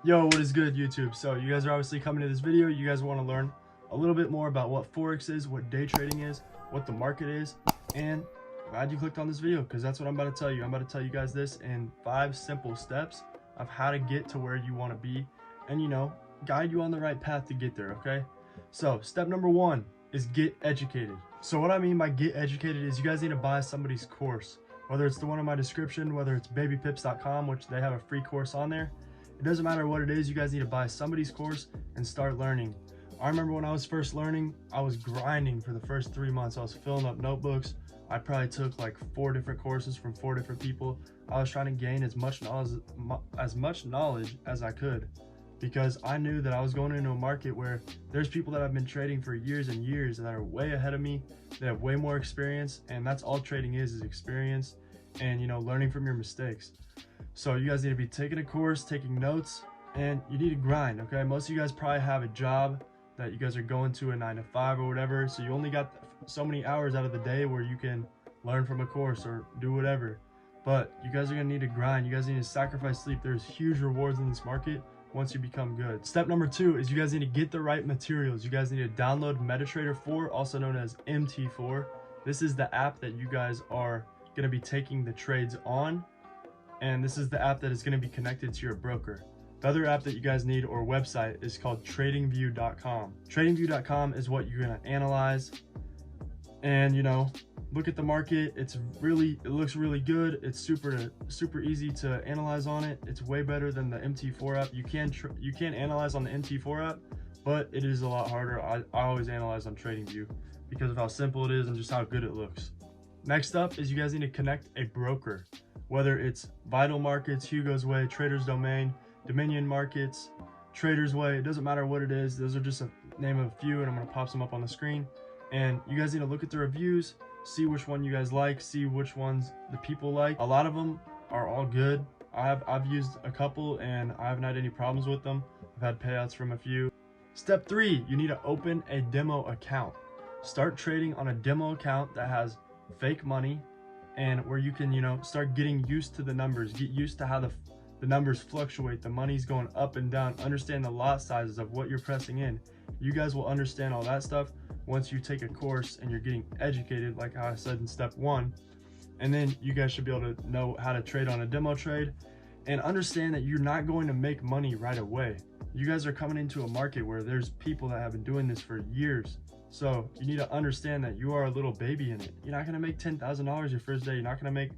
Yo, what is good, YouTube? So you guys are obviously coming to this video. You guys want to learn a little bit more about what Forex is, what day trading is, what the market is, and glad you clicked on this video because that's what I'm about to tell you. I'm about to tell you guys this in 5 simple steps of how to get to where you want to be and, you know, guide you on the right path to get there, okay? So step number 1 is get educated. So what I mean by get educated is you guys need to buy somebody's course, whether it's the one in my description, whether it's babypips.com, which they have a free course on there. It doesn't matter what it is, you guys need to buy somebody's course and start learning. I remember when I was first learning, I was grinding for the first 3 months. I was filling up notebooks. I probably took like 4 different courses from 4 different people. I was trying to gain as much knowledge as I could, because I knew that I was going into a market where there's people that have been trading for years and years that are way ahead of me. They have way more experience, and that's all trading is experience and, you know, learning from your mistakes. So you guys need to be taking a course, taking notes, and you need to grind, okay? Most of you guys probably have a job that you guys are going to, a 9 to 5 or whatever, so you only got so many hours out of the day where you can learn from a course or do whatever. But you guys are gonna need to grind. You guys need to sacrifice sleep. There's huge rewards in this market once you become good. Step number 2 is you guys need to get the right materials. You guys need to download MetaTrader 4, also known as MT4. This is the app that you guys are gonna be taking the trades on, and this is the app that is going to be connected to your broker. The other app that you guys need, or website, is called tradingview.com. Tradingview.com is what you're going to analyze and, you know, look at the market. It looks really good. It's super easy to analyze on it. It's way better than the MT4 app. You can analyze on the MT4 app, but it is a lot harder. I always analyze on TradingView because of how simple it is and just how good it looks. Next up is you guys need to connect a broker. Whether it's Vital Markets, Hugo's Way, Trader's Domain, Dominion Markets, Trader's Way, it doesn't matter what it is. Those are just a name of a few, and I'm gonna pop some up on the screen. And you guys need to look at the reviews, see which one you guys like, see which ones the people like. A lot of them are all good. I've used a couple and I haven't had any problems with them. I've had payouts from a few. Step 3, you need to open a demo account. Start trading on a demo account that has fake money, and where you can, you know, start getting used to the numbers, get used to how the numbers fluctuate, the money's going up and down, understand the lot sizes of what you're pressing in. You guys will understand all that stuff once you take a course and you're getting educated, like how I said in step 1. And then you guys should be able to know how to trade on a demo trade and understand that you're not going to make money right away. You guys are coming into a market where there's people that have been doing this for years. So you need to understand that you are a little baby in it. You're not gonna make $10,000 your first day. You're not gonna make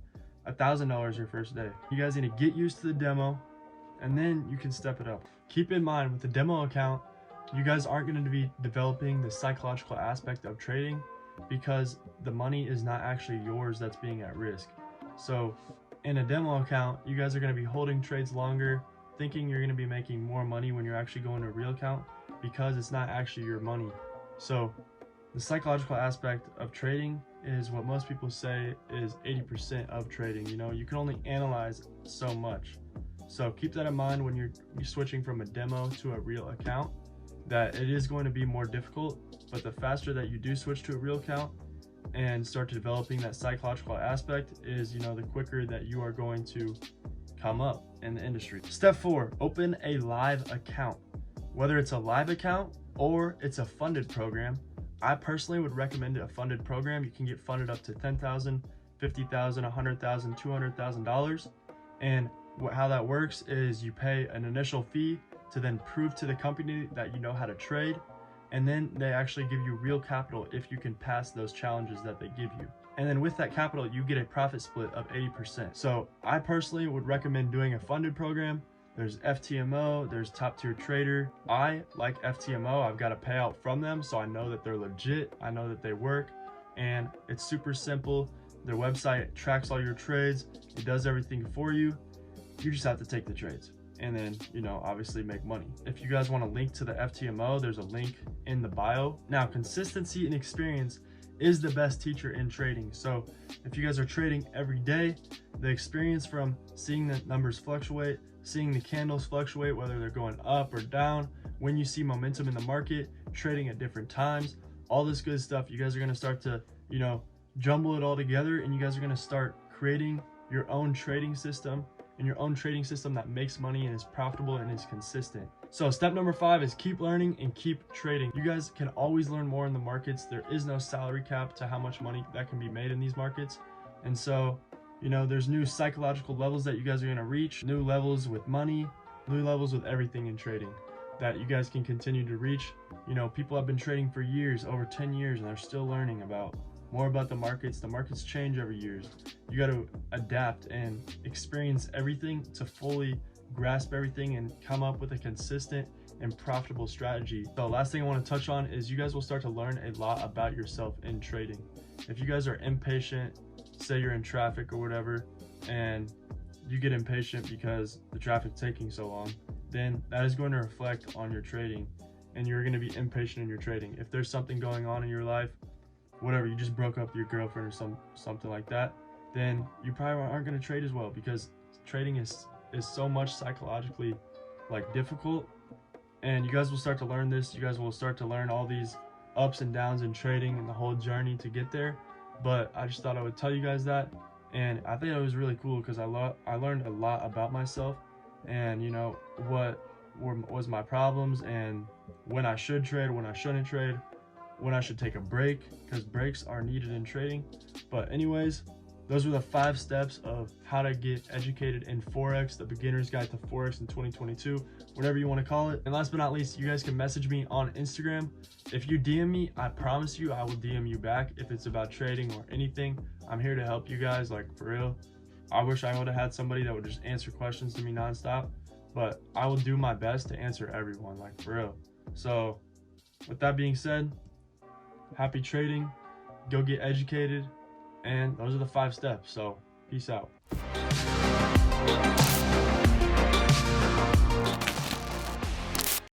$1,000 your first day. You guys need to get used to the demo, and then you can step it up. Keep in mind, with the demo account, you guys aren't gonna be developing the psychological aspect of trading because the money is not actually yours that's being at risk. So in a demo account, you guys are gonna be holding trades longer, thinking you're gonna be making more money when you're actually going to a real account, because it's not actually your money. So the psychological aspect of trading is what most people say is 80% of trading. You know, you can only analyze so much. So keep that in mind when you're switching from a demo to a real account, that it is going to be more difficult, but the faster that you do switch to a real account and start developing that psychological aspect is, you know, the quicker that you are going to come up in the industry. Step 4, open a live account. Whether it's a live account or it's a funded program, I personally would recommend a funded program. You can get funded up to $10,000, $50,000, $100,000, $200,000. And how that works is you pay an initial fee to then prove to the company that you know how to trade, and then they actually give you real capital if you can pass those challenges that they give you. And then with that capital, you get a profit split of 80%. So I personally would recommend doing a funded program. There's FTMO, there's Top Tier Trader. I like FTMO. I've got a payout from them, so I know that they're legit. I know that they work, and it's super simple. Their website tracks all your trades. It does everything for you. You just have to take the trades and then, you know, obviously make money. If you guys want a link to the FTMO, there's a link in the bio. Now, consistency and experience is the best teacher in trading. So if you guys are trading every day, the experience from seeing the numbers fluctuate, seeing the candles fluctuate, whether they're going up or down, when you see momentum in the market, trading at different times, all this good stuff. You guys are going to start to, jumble it all together, and you guys are going to start creating your own trading system, and your own trading system that makes money and is profitable and is consistent. So step number 5 is keep learning and keep trading. You guys can always learn more in the markets. There is no salary cap to how much money that can be made in these markets. And so, there's new psychological levels that you guys are going to reach, new levels with money, new levels with everything in trading that you guys can continue to reach. People have been trading for years, over 10 years, and they're still learning more about the markets. The markets change every year. You got to adapt and experience everything to fully grasp everything and come up with a consistent and profitable strategy. The last thing I want to touch on is you guys will start to learn a lot about yourself in trading. If you guys are impatient, say you're in traffic or whatever, and you get impatient because the traffic's taking so long, then that is going to reflect on your trading, and you're going to be impatient in your trading. If there's something going on in your life, whatever, you just broke up with your girlfriend or something like that, then you probably aren't going to trade as well, because trading is so much psychologically difficult. And you guys will start to learn this. You guys will start to learn all these ups and downs in trading and the whole journey to get there. But I just thought I would tell you guys that, and I think it was really cool because I learned a lot about myself, and what was my problems, and when I should trade, when I shouldn't trade, when I should take a break, because breaks are needed in trading. But anyways, those were the 5 steps of how to get educated in Forex, the beginner's guide to Forex in 2022, whatever you want to call it. And last but not least, you guys can message me on Instagram. If you DM me, I promise you I will DM you back if it's about trading or anything. I'm here to help you guys, for real. I wish I would have had somebody that would just answer questions to me nonstop, but I will do my best to answer everyone, for real. So with that being said, happy trading, go get educated, and those are the 5 steps. So peace out.